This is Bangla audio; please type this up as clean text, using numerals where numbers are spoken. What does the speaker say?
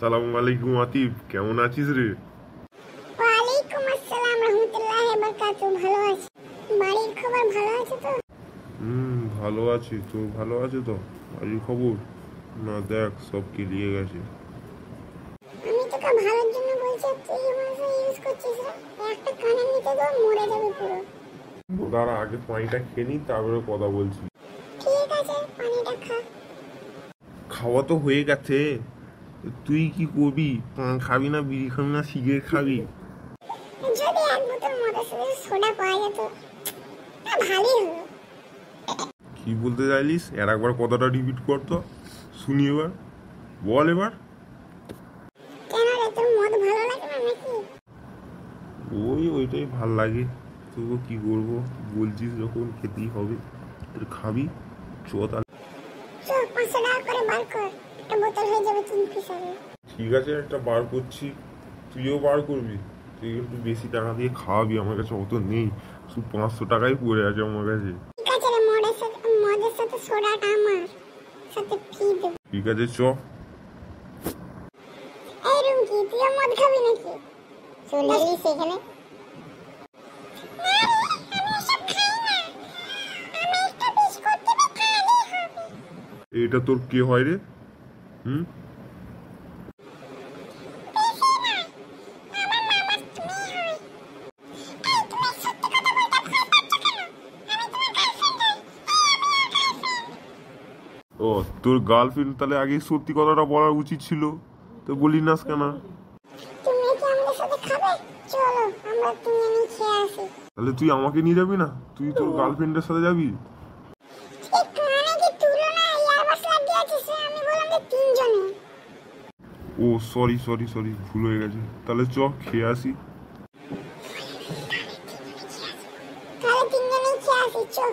সালামু আলাইকুম আতিফ, কেমন আছিস রে? ওয়ালাইকুম আসসালাম রাহমাতুল্লাহি ওয়া বারাকাতুহু। ভালো আছি। বাড়ির খবর ভালো আছে তো? ভালো আছি। তো ভালো আছে তো? বাড়ির খবর? না, দেখ সব কেলিয়ে গেছে। আমি তোকে ভালোর জন্য বলছি, তুই ভাষা ইউজ করছিস না। একটা কানের নিচে তো মরে যাবে পুরো। দাঁড়া, আগে পানিটা খেয়ে নি, তারপরে কথা বলছি। ঠিক আছে, পানিটা খা। খাওয়া তো হয়ে গেছে। তুই কি করবি? পান খাবি না, বিড়ি খাবি না, সিগারেট খাবি? যদি এক বোতল মদের সাথে সোডা পাওয়া যেত তা ভালোই হলো। কি বলতে চাইলিস? আর একবার কথাটা রিপিট কর তো, শুনি এবার। বল এবার। কেন রে, তোর মদ ভালো লাগে না নাকি? ওইটাই ভাল লাগে। তবু কি করবো, বলছিস যখন খেতেই হবে। তোর খাবি? চ তাহলে। চ, 500 টাকা করে বার কর, একটা বোতল হয়ে যাবে 3 পিসের। ঠিক আছে, একটা বার করছি। তুইও বার করবি। তুই একটু বেশি টাকা দিয়ে খাওয়াবি, আমার কাছে অত নেই। শুধু 500 টাকাই পড়ে আছে আমার কাছে। ঠিক আছে রে, মদের সাথে সোডাটা আমার সাথে ফ্রি দেব। ঠিক আছে, চ। এই রুমকি, তুইও মদ খাবি নাকি? চলে এলি সেখানে। এটা তোর কে হয় রে? হুম? ও, তোর গার্লফ্রেন্ড? তাহলে আগে সত্যি কথাটা বলা উচিত ছিল। তো বলি নাস কেন? তুমি কি আমাদের সাথে খাবে? চলো, আমরা তিনজনেই খেয়ে আসি। তাহলে তুই আমাকে নিয়ে যাবি না? তুই তোর গার্লফ্রেন্ডের সাথে যাবি? এই কানে কি তুলনা ইয়ারবাস লাগিয়ে আছিস রে? আমি বললাম যে তিনজনে। ও সরি সরি সরি, ভুল হয়ে গেছে। তাহলে চ, খেয়ে আসি। তাহলে তিনজনেই খেয়ে আসি, চল।